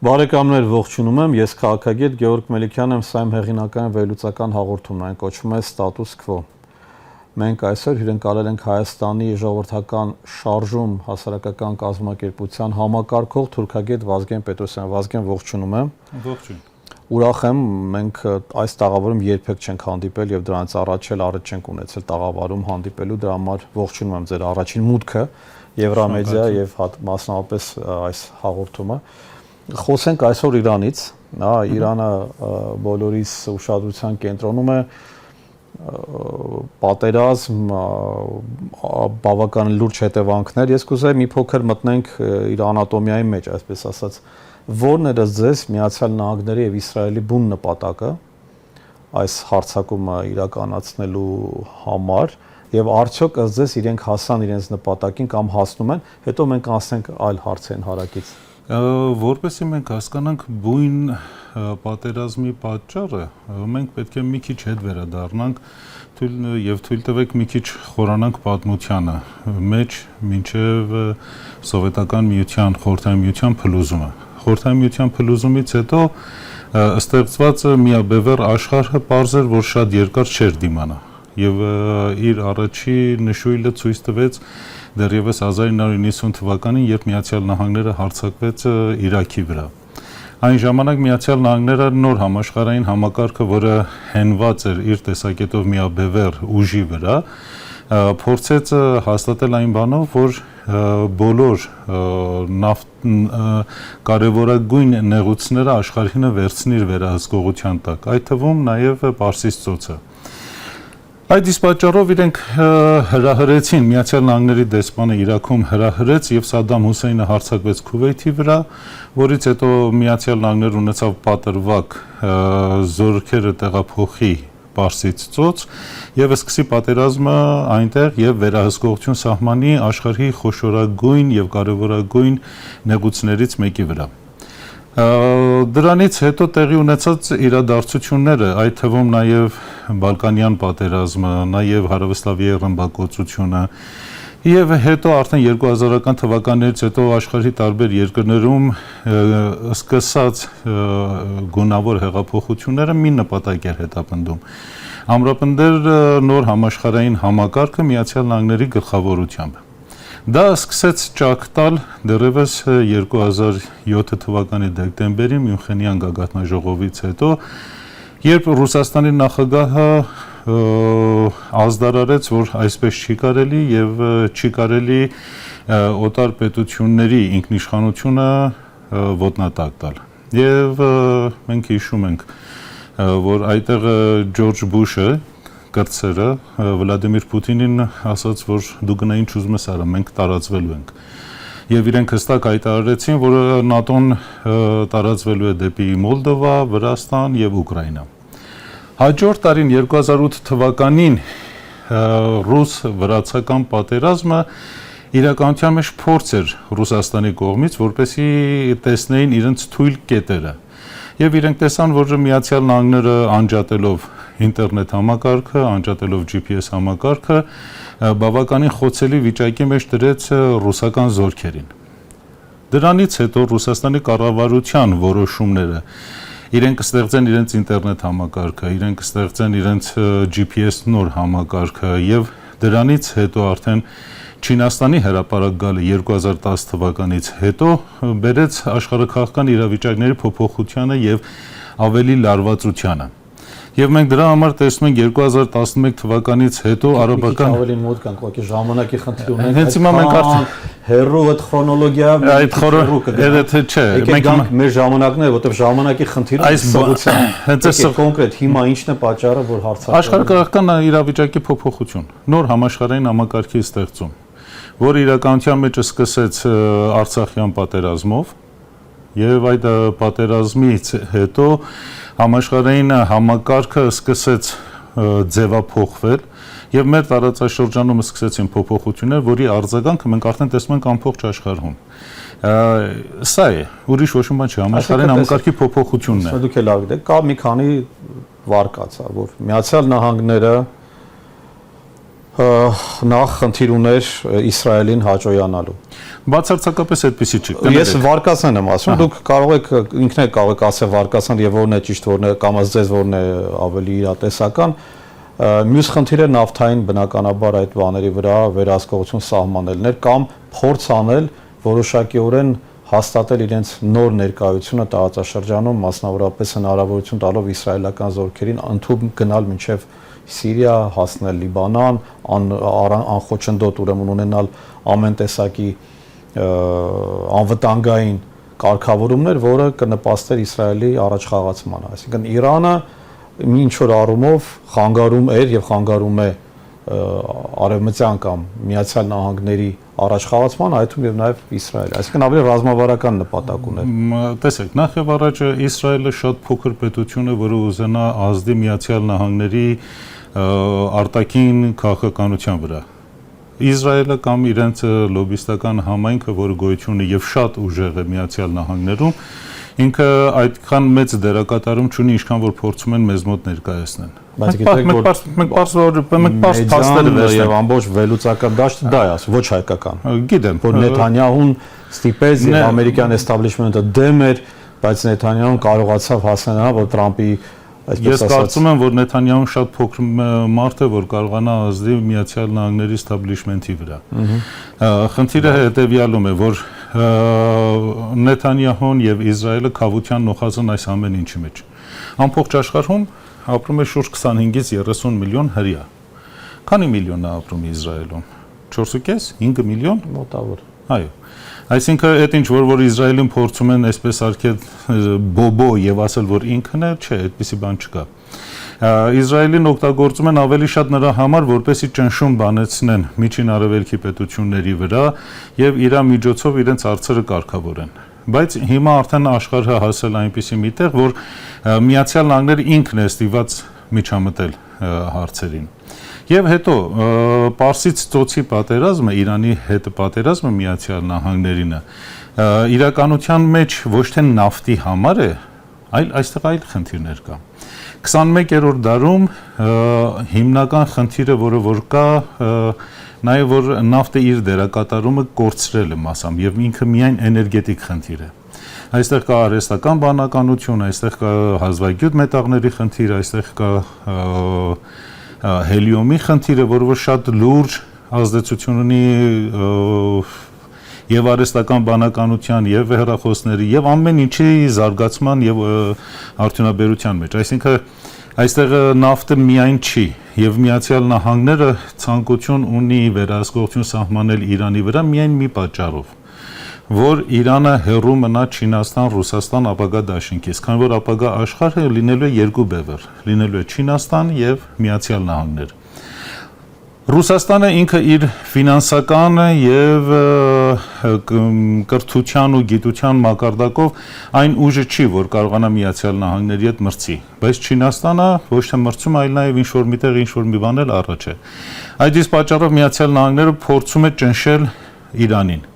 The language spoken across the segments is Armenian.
Բարեկամներ ողջունում եմ, ես քաղաքագետ Գեորգ Մելիքյանն եմ, սա իմ հեղինակային վերլուծական հաղորդումն այն կոչվում է Status Quo։ Մենք այսօր հյուրընկալել ենք Հայաստանի ժողովրդական շարժում հասարակական կազմակերպության համակարգող թուրքագետ Վազգեն Պետրոսյանը։ Վազգեն, ողջունում եմ։ Ողջույն։ Ուրախ եմ, մենք այս տաղավարում երբեք չենք հանդիպել եւ դրանից առաջ չենք ունեցել տաղավարում հանդիպելու, դրա համար ողջունում եմ ձեր առաջին մուտքը Եվրամեդիա եւ մասնավորապես այս հաղորդումը։ Խոսենք այսօր Իրանից, Իրանը բոլորիս ուշադրության կենտրոնում է, պատերազմ, բավական լուրջ հետևանքներ։ Ես կուզեի մի փոքր մտնենք իր անատոմիայի մեջ, այսպես ասած, որն է ձեզ Միացյալ Նահանգների եւ Իսրայելի բուն նպատակը այս հարձակումը իրականացնելու համար եւ արդյոք ըստ ձեզ իրենք հասան իրենց նպատակին կամ հասնում են, հետո մենք անցնենք այլ հարցերին հարակից։ Որպեսզի մենք հասկանանք բույն պատերազմի պատճառը, մենք պետք է մի քիչ հետ վերադառնանք եւ թույլ տվեք մի քիչ խորանանք պատմությանը մեջ մինչեւ սովետական միության, խորհրդային միության փլուզումը։ Խորհրդային միության փլուզումից հետո ստեղծված միաբևեռ աշխարհը պարզ էր, որ շատ երկար չէր դիմանա եւ իր առաջի նշույլը ցույց տվեց դեռևս 1990 թվականին, երբ Միացյալ Նահանգները հարձակվեց Իրաքի վրա։ Այն ժամանակ Միացյալ Նահանգները նոր համաշխարհային համակարգը, որը հենված էր իր տեսակետով միաբևեռ ուժի վրա, փորձեց հաստատել այն բանով, որ բոլոր կարևորագույն նեղուցները աշխարհինը վերցնի իր վերահսկողության տակ, այդ թվում նաև Պարսից ծոցը։ Այդ իսկ պատճառով իրենք հրահրեցին Միացյալ Նահանգների դեսպանը Իրաքում հրահրեց եւ Սադամ Հուսեյնը հարձակվեց Քուվեյթի վրա, որից հետո Միացյալ Նահանգները ունեցավ պատրվակ զորքերը տեղափոխի Պարսից ծոց եւ սկսի պատերազմը այնտեղ եւ վերահսկողություն սահմանի աշխարհի խոշորագույն եւ կարեւորագույն նեղուցներից մեկի վրա։ Դրանից հետո տեղի ունեցած իրադարձությունները, այդ թվում նաև Բալկանյան պատերազմը, նաև Հարավսլավիայի ռմբակոծությունը եւ հետո արդեն 2000-ական թվականներից հետո աշխարհի տարբեր երկրներում սկսած գունավոր հեղափոխությունները մի նպատակ էր հետապնդում։ Ամրապնդել նոր համաշխարհային համակարգը Միացյալ Նահանգների գլխավորությամբ։ Դա սկսեց ճակ տալ դեռևս 2007 թվականի դեկտեմբերի Մյունխենյան գագաթնաժողովից հետո, երբ Ռուսաստանի նախագահը ազդարարեց, որ այսպես չի կարելի եւ չի կարելի օտար պետությունների ինքնիշխանությունը ոտնատակ տալ։ Եվ մենք հիշում ենք, որ այդտեղ Ջորջ Բուշը կրծերը Վլադիմիր Պուտինին ասաց, որ դու գնա ինչ ուզում ես արա, մենք տարածվելու ենք։ Եվ իրենք հստակ հայտարարեցին, որ ՆԱՏՕ-ն տարածվելու է դեպի Մոլդովա, Վրաստան եւ Ուկրաինա։ Հաջորդ տարին 2008 թվականին ռուս-վրացական պատերազմը իրականության մեջ փորձ էր Ռուսաստանի կողմից, որպեսզի տեսնեին իրենց թույլ կետերը։ Եվ իրենք տեսան, որ Միացյալ Նահանգները անջատելով ինտերնետ համակարգը, անջատելով GPS համակարգը, բավականին խոցելի վիճակի մեջ դրեց ռուսական զորքերին։ Դրանից հետո Ռուսաստանի կառավարության որոշումները, իրենք կստեղծեն իրենց ինտերնետ համակարգը, իրենք կստեղծեն իրենց GPS նոր համակարգը եւ դրանից հետո արդեն Չինաստանի հրապարակ գալը 2010 թվականից հետո բերեց աշխարհաքաղաքական իրավիճակների փոփոխությանը եւ ավելի լարվածությանը։ Եվ մենք դրա համար տեսնում ենք 2011 թվականից հետո արաբական ավելի մոտ կանք, ուղղակի ժամանակի խնդիր ունենք։ Հենց հիմա մենք արդեն հերրու այդ քրոնոլոգիա այդ խորը չէ, մենք մեր ժամանակն է, որտեղ ժամանակի խնդիրը այս սովության։ Հենց այս կոնկրետ հիմա ինչն է պատճառը, որ հարձակվում է։ Աշխարհաքաղաքական իրավիճակի փոփոխություն, նոր համաշխարհային համակարգի ստեղծում, որ իրականության մեջ սկսեց Արցախյան պատերազմով եւ այդ պատերազմից հետո համաշխարհային համակարգը սկսեց ձևափոխվել եւ մեր տարածաշրջանում սկսեցին փոփոխություններ, որի արձագանքը մենք արդեն տեսնում ենք ամբողջ աշխարհում։ Սա է, ուրիշ ոչ մի բան չէ, համաշխարհային համակարգի փոփոխությունն է։ Դուք էլ աղիք, կա մի քանի վարկածա, որ Միացյալ Նահանգները նախ խնդիր ուներ Իսրայելին հաջողանալու։ Բացարձակապես այդպեսի չի։ Ես վարկածն եմ ասում, դուք կարող եք ինքն եք կարող եք ասել վարկածն եւ որն է ճիշտ, որն է կամ ձեզ որն է ավելի իրատեսական։ Մյուս խնդիրը նավթային բնականաբար այդ բաների վրա վերահսկողություն սահմանելն էր կամ փորձ անել որոշակիորեն հաստատել իրենց նոր ներկայությունը տարածաշրջանում, մասնավորապես հնարավորություն տալով իսրայելական զորքերին ընդհանուր գնալ մինչև Սիրիա, հասնել Լիբանան, անխոչնդոտ ուրեմն ունենալ ամեն տեսակի անվտանգային կարգավորումներ, որը կնպաստեր Իսրայելի առաջխաղացմանը։ Այսինքն Իրանը ինչ որ առումով խանգարում էր եւ խանգարում է արևմտյան կամ Միացյալ Նահանգների առաջխաղացման, այդում եւ նաեւ Իսրայելը։ Այսինքն ավելի ռազմավարական նպատակ ուներ։ Տեսեք, նախ եւ առաջ Իսրայելը շատ փոքր պետություն է, որը ուզենա ազդի Միացյալ Նահանգների արտաքին քաղաքականության վրա։ Իսրայելը կամ իրենց լոբիստական համայնքը, որը գոյություն ունի եւ շատ ուժեղ է Միացյալ Նահանգներում, ինքը այդքան մեծ դերակատարում չունի, ինչքան որ փորձում են մեզ մոտ ներկայացնել։ Բայց գիտեք, մենք փաստերը վերցնենք եւ ամբողջ վերլուծական դաշտը դա է ասում, ոչ հայկական։ Գիտեմ, որ Նեթանյահուն ստիպեց եւ ամերիկյան էստաբլիշմենտը դեմ էր, բայց Նեթանյահուն կարողացավ հասնել, որ Տրամպի Ես կարծում եմ, որ Նեթանյահուն շատ փոքր մարդ է, որ կարողանա ազդի Միացյալ Նահանգների էստաբլիշմենտի վրա։ Խնդիրը հետեւյալում է, որ Նեթանյահուն եւ Իսրայելը քավության նոխազն այս ամեն ինչի մեջ։ Ամբողջ աշխարհում ապրում է շուրջ 25-ից 30 միլիոն հրեա։ Քանի միլիոն է ապրում Իսրայելում։ 4.5, 5 միլիոն մոտավոր։ Այո։ Այսինքն այդ ինչ որ Իսրայելին փորձում են այսպես արկել բոբո եւ ասել որ ինքն է, չէ, այդպիսի բան չկա։ Իսրայելին օգտագործում են ավելի շատ նրա համար, որպեսզի ճնշում բանեցնեն միջին արևելքի պետությունների վրա եւ իր միջոցով իրենց արծերը կարգավորեն։ Բայց հիմա արդեն աշխարհը հասել այնպիսի միտեղ, որ Միացյալ Նահանգները ինքն է ստիված միջամտել հարցերին։ Եվ հետո Պարսից ծոցի պատերազմը, Իրանի հետ պատերազմը Միացյալ Նահանգներինը իրականության մեջ ոչ թե նավթի համար է, այլ այստեղ այլ խնդիրներ կա։ 21-րդ դարում հիմնական խնդիրը, որը որ կա, նաև որ նավթը իր դերակատարումը կորցրել է մասամբ եւ ինքը միայն էներգետիկ խնդիր է։ Այստեղ կա արհեստական բանականություն, այստեղ կա հազվագյուտ մետաղների խնդիր, այստեղ կա հելիումի խնդիրը, որը շատ լուրջ ազդեցություն ունի եւ արհեստական բանականության եւ հեռախոսների եւ ամեն ինչի զարգացման եւ արդյունաբերության մեջ։ Այսինքն այստեղ նավթը միայն չի եւ Միացյալ Նահանգները ցանկություն ունի վերահսկողություն սահմանել Իրանի վրա միայն մի պատճառով, որ Իրանը հեռու մնա Չինաստան, Ռուսաստան ապագա դաշինքից, քանի որ ապագա աշխարհը լինելու է երկու բևեռ, լինելու է Չինաստան եւ Միացյալ Նահանգներ։ Ռուսաստանը ինքը իր ֆինանսական եւ կրթության ու գիտության մակարդակով այն ուժը չի, որ կարողանա Միացյալ Նահանգների հետ մրցի, բայց Չինաստանը ոչ թե մրցում, այլ նաեւ ինչ որ միտեղ ինչ որ մի բան էլ առաջ է։ Այդ իսկ պատճառով Միացյալ Նահանգները փորձում է ճնշել Իրանին։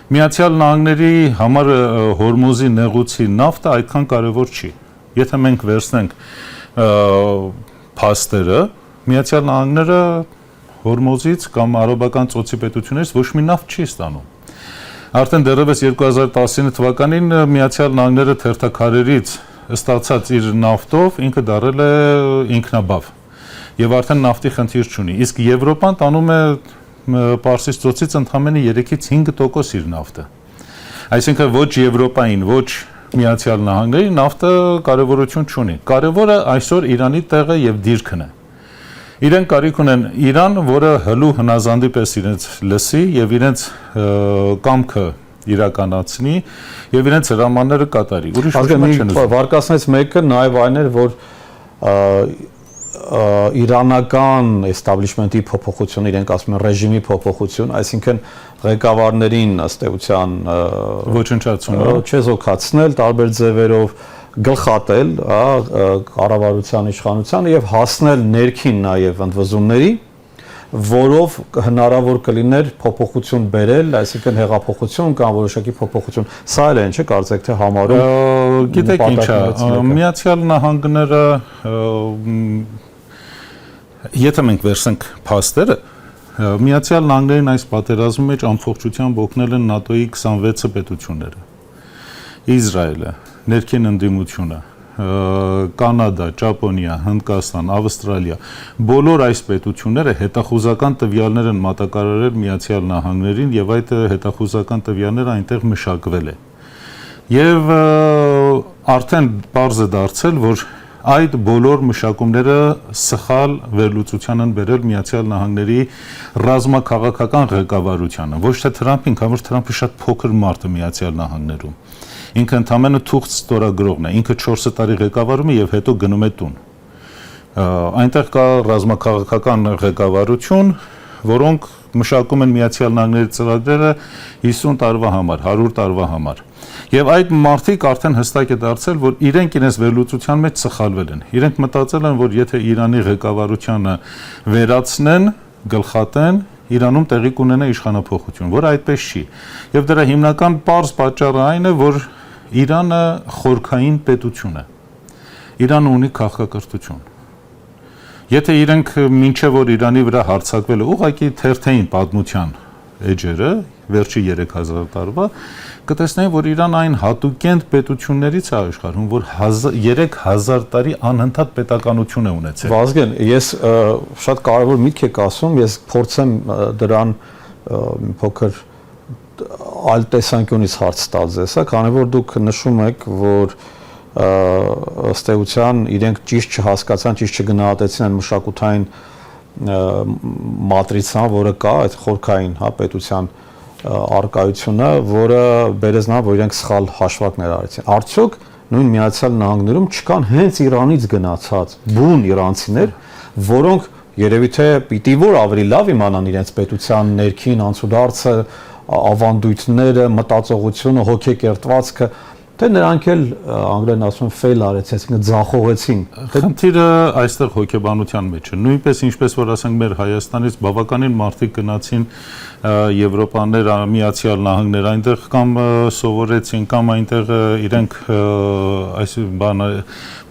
Միացյալ Նահանգների համար Հորմուզի նեղուցի նավթը այդքան կարևոր չի։ Եթե մենք վերցնենք փաստերը, Միացյալ Նահանգները Հորմուզից կամ արաբական ծոցի պետություններից ոչ մի նավթ չի ստանում։ Արդեն դեռևս 2019 թվականին Միացյալ Նահանգները թերթաքարերից ստացած իր նավթով ինքը դարել է ինքնաբավ եւ արդեն նավթի խնդիր չունի։ Իսկ Եվրոպան տանում է Պարսից ծոցից ընդամենը 3-ից 5% իր նավթը։ Այսինքն ոչ Եվրոպային, ոչ Միացյալ Նահանգների նավթը կարևորություն չունի։ Կարևորը այսօր Իրանի տեղը եւ դիրքն է։ Իրեն կարիք ունեն Իրան, որը հլու հնազանդի պես իրենց լսի եւ իրենց կամքը իրականացնի եւ իրենց հրամանները կատարի։ Ուրիշ ոչ մի չեն ուզում։ Վարկածներից մեկը նաեւ այն էր, որ իրանական էստաբլիշմենտի փոփոխություն, իրենք ասում են ռեժիմի փոփոխություն, այսինքն ղեկավարներին ըստ էության ոչնչացումը, չեզոքացնել տարբեր ձևերով, գլխատել կառավարության իշխանությանը եւ հասնել ներքին նաեւ ընդվզումների, որով հնարավոր կլիներ փոփոխություն բերել, այսինքն հեղափոխություն կամ որոշակի փոփոխություն։ Սա էլ է, չէ՞, կարծեք թե համարում։ Գիտեք ինչ է, Միացյալ Նահանգները, եթե մենք վերցնենք փաստերը, Միացյալ Նահանգներին այս պատերազմի մեջ ամբողջությամբ օգնել են ՆԱՏՕ-ի 26 պետությունները։ Իսրայելը, ներքին ընդդիմությունը, Կանադա, Ճապոնիա, Հնդկաստան, Ավստրալիա, բոլոր այս պետությունները հետախուզական տվյալներ են մատակարարել Միացյալ Նահանգներին եւ այդ հետախուզական տվյալները այնտեղ մշակվել է։ Եվ արդեն պարզ է դարձել, որ այդ բոլոր մշակումները սխալ վերլուծության են բերել Միացյալ Նահանգների ռազմաքաղաքական ղեկավարությանը, ոչ թե Թրամփին, քանի որ Թրամփը շատ փոքր մարդ է Միացյալ Նահանգներում։ Ինքը ընդամենը թուղթ ստորագրողն է, ինքը 4 տարի ղեկավարում է եւ հետո գնում է տուն։ Այնտեղ կա ռազմաքաղաքական ղեկավարություն, որոնք մշակում են Միացյալ Նահանգների ծրագրերը 50 տարվա համար, 100 տարվա համար։ Եվ այդ մարդիկ արդեն հստակ է դարձել, որ իրենք իրենց վերլուծության մեջ սխալվել են։ Իրենք մտածել են, որ եթե Իրանի ղեկավարությունը վերացնեն, գլխատեն, Իրանում տեղի կունենա իշխանափոխություն, որ այդպես չի։ Եվ դրա հիմնական պարզ պատճառը այն է, որ Իրանը խորքային պետություն է։ Իրանը ունի քաղաքակրթություն։ Եթե իրենք մինչև որ Իրանի վրա հարձակվել է ուղղակի թերթային պատմության էջերը, վերջի 3000 տարվա, կտեսնեն, որ Իրան այն հատուկենտ պետություններից է աշխարհում, որ 3000 տարի անընդհատ պետականություն է ունեցել։ Վազգեն, ես շատ կարևոր միտք եք ասում, ես փորձեմ դրան փոքր այլ տեսանկյունից հարց տալ ձեզ, քանի որ դուք նշում եք, որ ըստ էության իրենք ճիշտ չհասկացան, ճիշտ չգնահատեցին այն մշակութային մատրիցան, որը կա, այդ խորքային, հա, պետության արկայությունը, որը բերեց նա, որ իրենք սխալ հաշվարկներ արեցին։ Արդյոք նույն Միացյալ Նահանգներում չկան հենց Իրանից գնացած բուն իրանցիներ, որոնք երևի թե պիտի որ ավելի լավ իմանան իրենց պետության ներքին անցուդարձը, ավանդույթները, մտածողությունը, հոգեկերտվածքը, թե նրանք էլ անգլերեն ասում են fail արեցին, այսինքն ձախողեցին։ Խնդիրը այստեղ հոգեբանության մեջ է։ Նույնպես ինչպես որ ասենք մեր Հայաստանից բավականին մարդիկ գնացին Եվրոպաներ, Միացյալ Նահանգներ, այնտեղ կամ սովորեցին, կամ այնտեղ իրենք այս բանը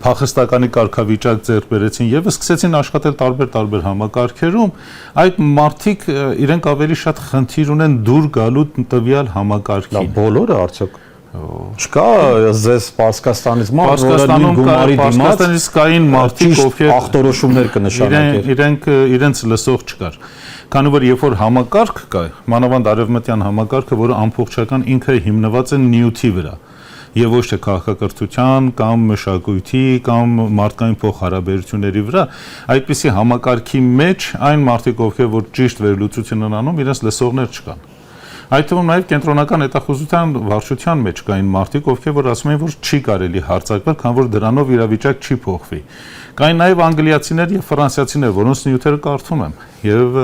փախստականի կարգավիճակ ձեռք բերեցին եւ սկսեցին աշխատել տարբեր համակարգերում, այդ մարդիկ իրենք ավելի շատ խնդիր ունեն դուր գալու տվյալ համակարգին։ Բոլորը արդյոք չկա ձեզ Պարսկաստանից մարդ, որը նույն գումարի դիմաց Պարսկաստանից կային մարդիկ, ովքեր ախտորոշումներ կնշանակեր։ Իրենք իրենց լսող չկար։ Քանի որ երբ որ համակարգ կա, մանավանդ արևմտյան համակարգը, որը ամբողջական ինքը հիմնված է նյութի վրա, եւ ոչ թե քաղաքակրթության կամ մշակույթի կամ մարդկային փոխհարաբերությունների վրա, այդպիսի համակարգի մեջ այն մարդիկ, ովքեր որ ճիշտ վերլուծություն են անում, իրենց լսողներ չկան։ Այդ թվում նաև կենտրոնական հետախուզության վարչության մեջ կային մարդիկ, ովքեր որ ասում են, որ չի կարելի հարձակվել, քանի որ դրանով իրավիճակ չի փոխվի։ Կային նաև անգլիացիներ եւ ֆրանսիացիներ, որոնց նյութերը կարդում եմ, եւ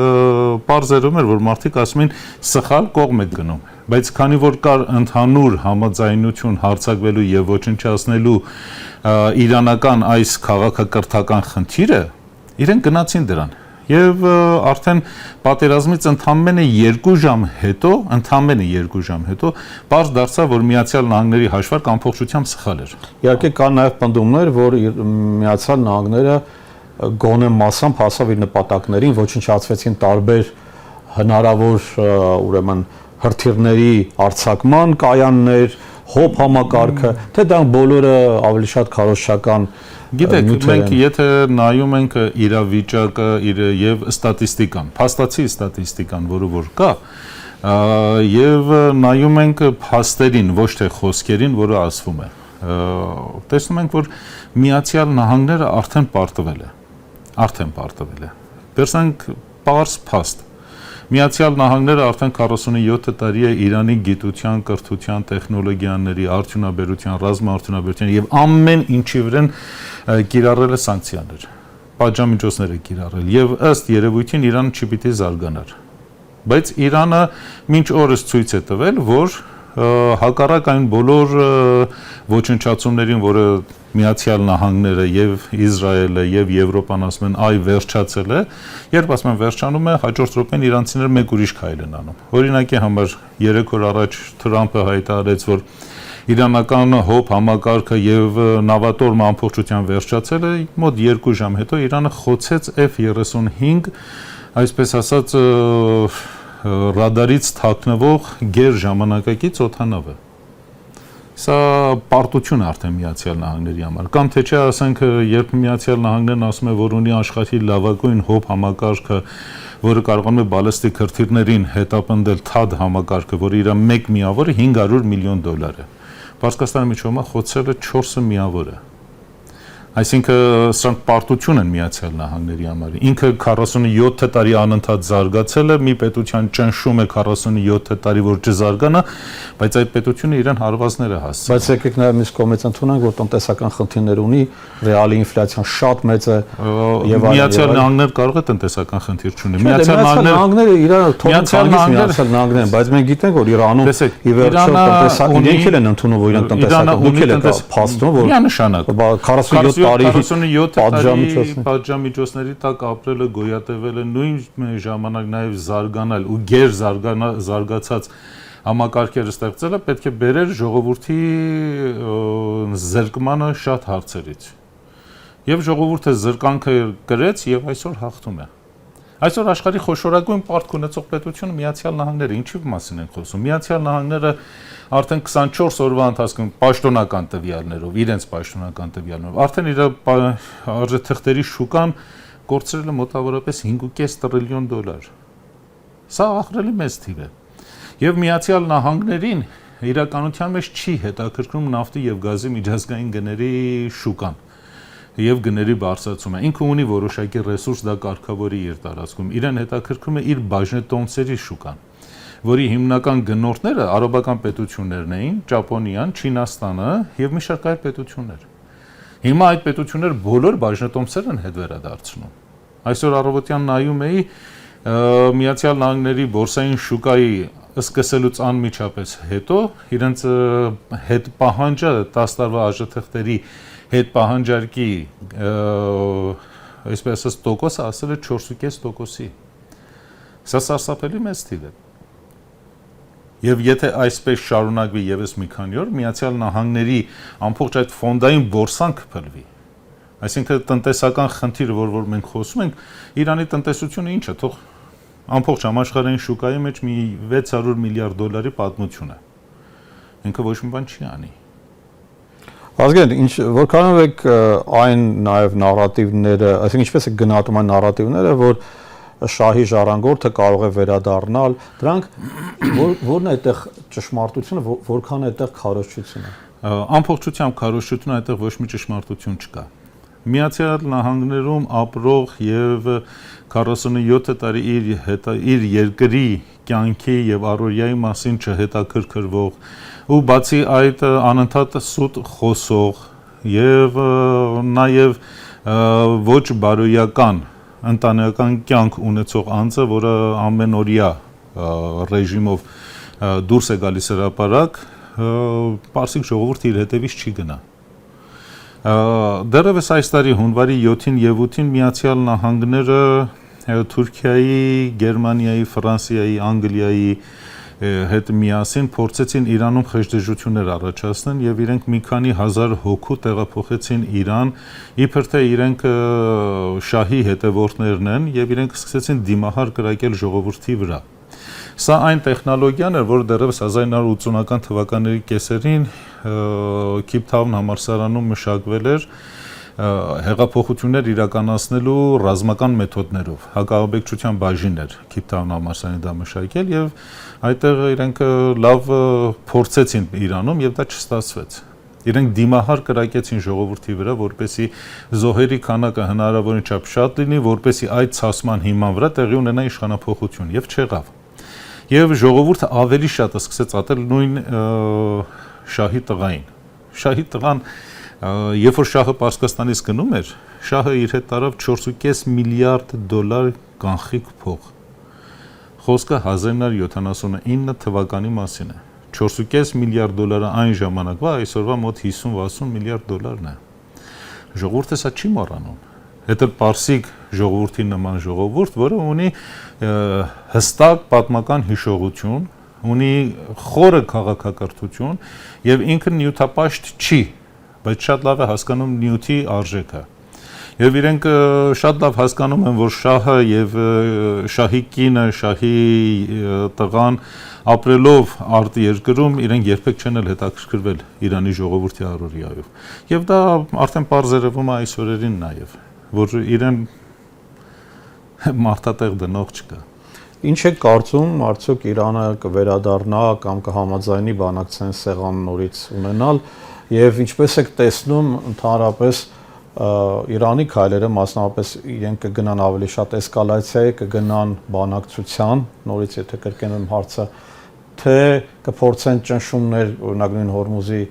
պարզերում էր, որ մարդիկ ասում են սխալ կողմ եք գնում, բայց քանի որ կար ընդհանուր համաձայնություն հարձակվելու եւ ոչնչացնելու իրանական այս քաղաքակրթական խնդիրը, իրենք գնացին դրան։ Եվ արդեն պատերազմից ընդամենը 2 ժամ հետո պարզ դարձավ, որ Միացյալ Նահանգների հաշվարկ ամբողջությամբ սխալ էր։ Իհարկե կան նաև պնդումներ, որ Միացյալ Նահանգները գոնե մասամբ հասավ իր նպատակներին, ոչնչացվեցին տարբեր հնարավոր ուրեմն հրթիռների արձակման կայաններ, հոբ համակարգը, թե դա բոլորը ավելի շատ քարոզչական։ Գիտեք, մենք եթե նայում ենք իրավիճակը եւ ստատիստիկան, փաստացի ստատիստիկան, որը որ կա, եւ նայում ենք փաստերին, ոչ թե խոսքերին, որը ասվում է, տեսնում ենք, որ Միացյալ Նահանգները արդեն պարտվել է։ Վերցնենք պարզ փաստ։ Միացյալ Նահանգները արդեն 47 տարի է Իրանի գիտության, կրթության, տեխնոլոգիաների, արդյունաբերության, ռազմաարդյունաբերության եւ ամեն ինչի վրան կիրառել է սանկցիաներ, պատժամիջոցներ է կիրառել եւ ըստ երևույթին Իրանը չի պիտի զարգանար։ Բայց Իրանը մինչ օրս ցույց է տվել, որ հակառակ այն բոլոր ոչնչացումներին, որը Միացյալ Նահանգները եւ Իսրայելը եւ Եվրոպան ասում են, այ վերջացել է, երբ ասում են վերջանում է, հաջորդ րոպեն իրանցիները մեկ ուրիշ քայլ են անում։ Օրինակի համար 3 օր առաջ Թրամփը հայտարարեց, որ իրանական հոբ համակարգը եւ նավատորմը ամբողջությամբ վերջացել է, մոտ 2 ժամ հետո Իրանը խոցեց F-35 այսպես ասած ռադարից թաքնվող գեր ժամանակակից օդանավ է։ Սա պարտություն է արդեն Միացյալ Նահանգների համար։ Կամ թե չէ ասենք, երբ Միացյալ Նահանգներն ասում է, որ ունի աշխարհի լավագույն հոբ համակարգը, որը կարողանում է բալեստիկ հրթիռներին հետապնդել THAAD համակարգը, որը իր մեկ միավորը $500 միլիոն է։ Պարսկաստանի միջոցով խոցելը 4 միավոր է։ Այսինքն սրանք պարտություն են Միացյալ Նահանգների համար։ Ինքը 47 տարի անընդհատ զարգացել է, մի պետության ճնշում է 47 տարի, որ չզարգանա, բայց այդ պետությունը իրեն հարվածներ է հասցրել։ Բայց եկեք նաև մյուս կողմից ընդունենք, որ տնտեսական խնդիրներ ունի, ռեալի ինֆլյացիան շատ մեծ է եւ Միացյալ Նահանգները կարող է տնտեսական խնդիր չունի։ Միացյալ Նահանգները իրար թողնած Միացյալ Նահանգներն, բայց մենք գիտենք, որ Իրանում ի վերջո տնտեսական իրենք են ընդունում, որ իրենք տնտեսական դուք եք փաստում, որ միանշանակ 47 տարի պատժամիջոցների տակ ապրելը, գոյատևելը, նույն ժամանակ նաև զարգանալ ու գեր զարգացած համակարգեր ստեղծելը պետք է բերեր ժողովրդի զրկմանը շատ հարցերից։ Եվ ժողովուրդը զրկանքը կրեց եւ այսօր հաղթում է։ Այսօր աշխարհի խոշորագույն պարտք ունեցող պետությունը Միացյալ Նահանգները, ինչի մասին ենք խոսում։ Միացյալ Նահանգները արդեն 24 օրվա ընթացքում պաշտոնական տվյալներով, իրենց պաշտոնական տվյալներով, արդեն իր արժեթղթերի շուկան կորցրել է մոտավորապես $5.5 տրիլիոն։ Սա ահռելի մեծ թիվ է։ Եվ Միացյալ Նահանգներին իրականության մեջ չի հետաքրքրում նավթի եւ գազի միջազգային գների շուկան եւ գների բարձրացումը։ Ինքը ունի որոշակի ռեսուրս դա կարգավորի իր տարածքում։ Իրեն հետաքրքրում է իր բաժնետոմսերի շուկան, որի հիմնական գնորդները արաբական պետություններն էին, Ճապոնիան, Չինաստանը եւ մի շարք այլ պետություններ։ Հիմա այդ պետությունները բոլոր բաժնետոմսերն են հետ վերադարձնում։ Այսօր առավոտյան նայում էի Միացյալ Նահանգների բորսային շուկայի սկսելուց անմիջապես հետո իրենց հետ պահանջը 10 տարվա արժեթղթերի հետ պահանջարկի այսպես ասած տոկոսը ասել է 4.5%-ի։ Սա սարսափելի մեծ թիվ է։ Եվ եթե այսպես շարունակվի եւս մի քանի օր, Միացյալ Նահանգների ամբողջ այդ ֆոնդային բորսան կփլվի։ Այսինքն տնտեսական խնդիրը, որ մենք խոսում ենք, Իրանի տնտեսությունը ինչ է, թող ամբողջ համաշխարհային շուկայի մեջ մի $600 միլիարդ պատմություն է։ Ինքը ոչ մի բան չի անի։ Ազգեն, որքանով եք այն նաև նարատիվները, այսինքն ինչպես է գնահատում այն նարատիվները, որ շահի ժառանգորդը կարող է վերադառնալ, դրանք որն է այդտեղ ճշմարտությունը, որքան է այդտեղ քարոզչությունը։ Ամբողջությամբ քարոզչությունը այդտեղ ոչ մի ճշմարտություն չկա։ Միացյալ Նահանգներում ապրող եւ 47 տարի իր երկրի կյանքի եւ առօրյայի մասին չհետաքրքրվող ու բացի այդ անընդհատ սուտ խոսող եւ նաեւ ոչ բարոյական ընտանեկան կյանք ունեցող անձը, որը ամենօրյա ռեժիմով դուրս է գալիս հրապարակ, պարսիկ ժողովուրդը իր հետևից չի գնա։ Դեռևս այս տարի հունվարի 7-ին եւ 8-ին Միացյալ Նահանգները Թուրքիայի, Գերմանիայի, Ֆրանսիայի, Անգլիայի հետ միասին փորձեցին Իրանում խեղճդժություններ առաջացնել եւ իրենք մի քանի հազար հոգու տեղափոխեցին Իրան, իբր թե իրենք շահի հետևորդներն են եւ իրենք սկսեցին դիմահար կրակել ժողովրդի վրա։ Սա այն տեխնոլոգիան էր, որը դեռևս 1980-ական թվականների կեսերին Քիփթաուն համալսարանում մշակվել էր հեղափոխություններ իրականացնելու ռազմական մեթոդներով, հակահաբեկչության բաժին էր Քիփթաուն համալսարանի դա մշակել եւ այդտեղ իրենք լավ փորձեցին Իրանում եւ դա չստացվեց։ Իրենք դիմահար կրակեցին ժողովրդի վրա, որպեսզի զոհերի քանակը հնարավորին չափ շատ լինի, որպեսզի այդ ցասման հիման վրա տեղի ունենա իշխանափոխություն եւ չեղավ։ Եվ ժողովուրդը ավելի շատ սկսեց ատել նույն շահի տղային։ Շահի տղան, երբ որ շահը Պարսկաստանից գնում էր, շահը իր հետ տարավ $4.5 միլիարդ կանխիկ փող։ Խոսքը 1979 թվականի մասին է։ $4.5 միլիարդ այն ժամանակվա, այսօրվա մոտ 50-60 միլիարդ է։ Ժողովուրդը սա չի մոռանում։ Հետո պարսիկ ժողովրդի նման ժողովուրդ, որը ունի հստակ պատմական հիշողություն, ունի խորը քաղաքակրթություն եւ ինքը նյութապաշտ չի, բայց շատ լավ է հասկանում նյութի արժեքը։ Եվ իրենք շատ լավ հասկանում են, որ շահը եւ շահի կինը, շահի տղան ապրելով արտերկրում իրենք երբեք չեն հետաքրքրվել Իրանի ժողովրդի առօրյայով։ Եվ դա արդեն պարզ երևում է այս օրերին նաեւ, որ իրեն մարդատեղ դնող չկա։ Ինչ է կարծում, արդյոք Իրանը կվերադառնա կամ կհամաձայնի բանակցային սեղան նորից ունենալ եւ ինչպես եք տեսնում ընդհանրապես Իրանի քայլերը, մասնավորապես իրենք կգնան ավելի շատ էսկալացիայի, կգնան բանակցության, նորից եթե կրկնեմ հարցը, թե կփորձեն ճնշումներ, օրինակ նույն Հորմուզի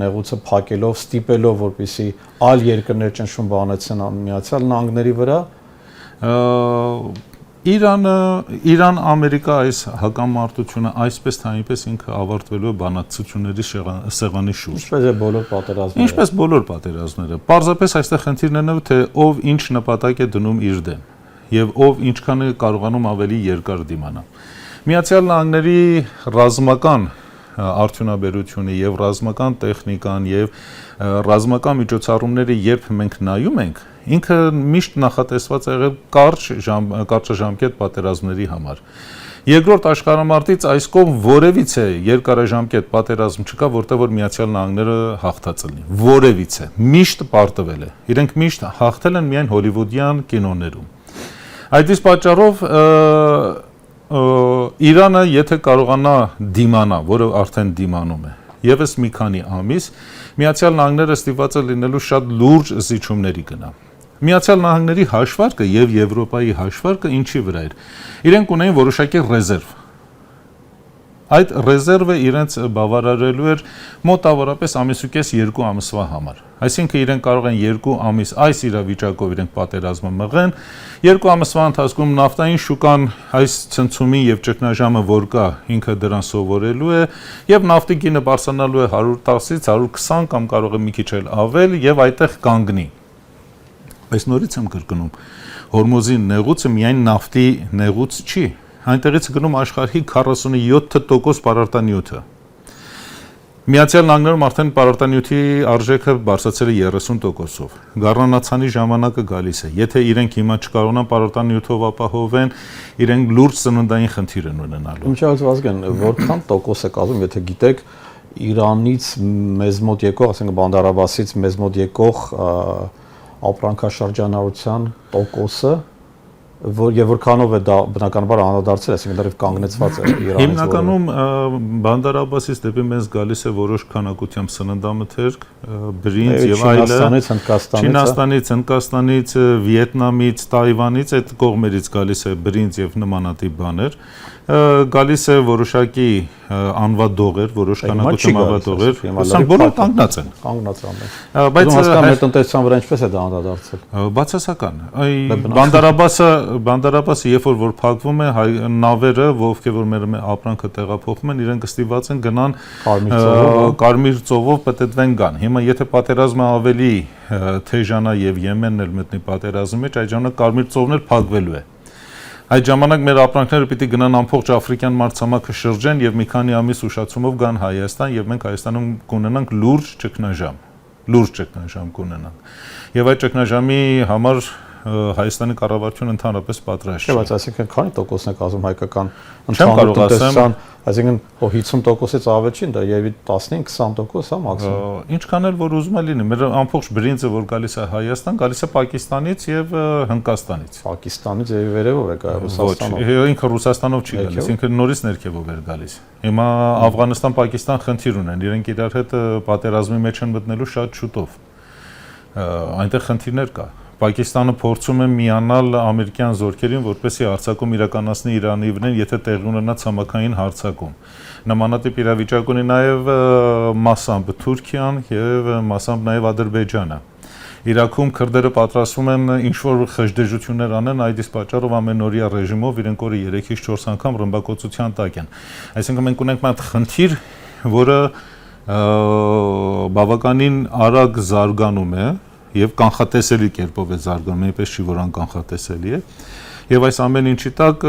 նեղուցը փակելով, ստիպելով, որպեսզի այլ երկրներ ճնշում բանեցեն Միացյալ Նահանգների վրա։ Իրան-Ամերիկա այս հակամարտությունը այսպես թե այնպես ինքը ավարտվելու է բանակցությունների սեղանի շուրջ։ Ինչպես է բոլոր պատերազմները։ Ինչպես բոլոր պատերազմները։ Պարզապես այստեղ խնդիրն է, թե ով ինչ նպատակ է դնում իր դեմ եւ ով ինչքան է կարողանում ավելի երկար դիմանալ։ Միացյալ Նահանգների ռազմական արդյունաբերությունը եւ ռազմական տեխնիկան եւ ռազմական միջոցառումները երբ մենք նայում ենք, ինքը միշտ նախատեսված է եղել կարճաժամկետ պատերազմների համար։ Երկրորդ աշխարհամարտից այս կողմ որևիցե երկարաժամկետ պատերազմ չկա, որտեղ որ Միացյալ Նահանգները հաղթած լինի։ Որևիցե, միշտ պարտվել է։ Իրենք միշտ հաղթել են միայն հոլիվուդյան կինոներում։ Այդ իսկ պատճառով Իրանը եթե կարողանա դիմանա, որը արդեն դիմանում է, եւս մի քանի ամիս, Միացյալ Նահանգները ստիպված է լինելու շատ լուրջ զիջումների գնա։ Միացյալ Նահանգների հաշվարկը եւ Եվրոպայի հաշվարկը ինչի վրա էր։ Իրենք ունեին որոշակի ռեզերվ։ Այդ ռեզերվը իրենց բավարարելու էր մոտավորապես ամիսուկես 2 ամսվա համար։ Այսինքն իրենք կարող են 2 ամիս այս իրավիճակով իրենք պատերազմը մղեն, 2 ամսվա ընթացքում նավթային շուկան այս ցնցումին եւ ճգնաժամը որ կա, ինքը դրան սովորելու է եւ նավթի գինը բարձրանալու է 110-ից 120 կամ կարող է մի քիչ էլ ավել եւ այդտեղ կանգնի։ Այս նորից եմ կրկնում, Հորմուզի նեղուցը միայն նավթի նեղուց չի, այնտեղից գնում աշխարհի 47% պարարտանյութը։ Միացյալ Նահանգներում արդեն պարարտանյութի արժեքը բարձրացել է 30%-ով։ Գառնանացանի ժամանակը գալիս է։ Եթե իրենք հիմա չկարողանան պարարտանյութով ապահովեն, իրենք լուրջ սննդային խնդիր են ունենալու։ Ինչպես Վազգեն, որքան տոկոս է կազմում, եթե գիտեք, Իրանից մեզ մոտ եկող, ասենք Բանդար Աբասից մեզ մոտ եկող ապրանքաշրջանառության տոկոսը, եւ որքանով է դա բնականաբար անդրադարձել, այսինքն դեռ կանգնեցված է Իրանից։ Հիմնականում Բանդար Աբասից դեպի մեզ գալիս է որոշ քանակությամբ սննդամթերք, բրինձ եւ այլն, Չինաստանից, Հնդկաստանից, Վիետնամից, Թայվանից, այդ կողմերից գալիս է բրինձ եւ նմանատիպ բաներ, գալիս է որոշակի անվադողեր, որոշ քանակությամբ անվադողեր, սրանք բոլորը կանգնած են։ Կանգնած են։ Բայց հասկանում տնտեսության վրա ինչպես է դա անդրադարձել։ Բացասական։ Բանդար Աբասը երբ որ փակվում է, նավերը, ովքեր որ մեր ապրանքը տեղափոխում են, իրենք ստիպված են գնան կարմիր ծովով պետետվեն գան։ Հիմա եթե պատերազմը ավելի թեժանա եւ Եմենն էլ մտնի պատերազմի մեջ, այդ ժամանակ կարմիր ծովն էլ փակվելու է։ Այդ ժամանակ մեր ապրանքները պիտի գնան ամբողջ աֆրիկյան մարտցամաքը շրջեն եւ մի քանի ամիս ուշացումով գան Հայաստան եւ մենք Հայաստանում կունենանք լուրջ ճգնաժամ կունենանք։ Եվ այդ ճգնաժամի համար Հայաստանի կառավարությունը ընդհանրապես պատրաստ չէ։ Բայց այսինքն քանի տոկոսն է կազմում հայկական ընդհանուր տնտեսության, այսինքն 50%-ից ավել չի, դա եւի 15-20% է մաքսիմում։ Ինչքան էլ որ ուզում է լինի, մեր ամբողջ բրինձը որ գալիս է Հայաստան, գալիս է Պակիստանից եւ Հնդկաստանից։ Պակիստանից եւ վերևով է գա Ռուսաստանով։ Ինքը Ռուսաստանով չի գալիս, ինքը նորից ներքևով էր գալիս։ Հիմա Աֆղանստան-Պակիստան խնդիր ունեն, իրենք իրար հետ պատերազմի մեջ են մտնելու շատ շուտով։ Այնտեղ խնդիրներ կա։ Պակիստանը փորձում է միանալ ամերիկյան զորքերին, որպեսզի հարձակում իրականացնի Իրանի վրա, եթե տեղի ունենա ցամաքային հարձակում։ Նմանատիպ իրավիճակ ունի նաև մասամբ Թուրքիան եւ մասամբ նաև Ադրբեջանը։ Իրաքում քրդերը պատրաստվում են ինչ-որ խժդեժություններ անեն, այդ իսկ պատճառով ամենօրյա ռեժիմով իրենք օրը 3-ից 4 անգամ ռմբակոծության տակ են։ Այսինքն մենք ունենք մի խնդիր, որը բավականին արագ զարգանում է եւ կանխատեսելի կերպով է զարգանում, այնպես չի որ անկանխատեսելի է։ Եվ այս ամեն ինչի տակ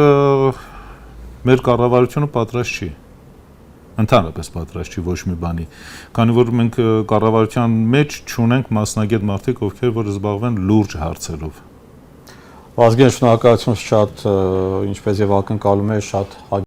մեր կառավարությունը պատրաստ չի։ Ընդհանրապես պատրաստ չի ոչ մի բանի, քանի որ մենք կառավարության մեջ չունենք մասնագետ մարդիկ, ովքեր որ զբաղվեն լուրջ հարցերով։ Վազգեն, շնորհակալություն շատ, ինչպես եւ ակնկալում եմ, շատ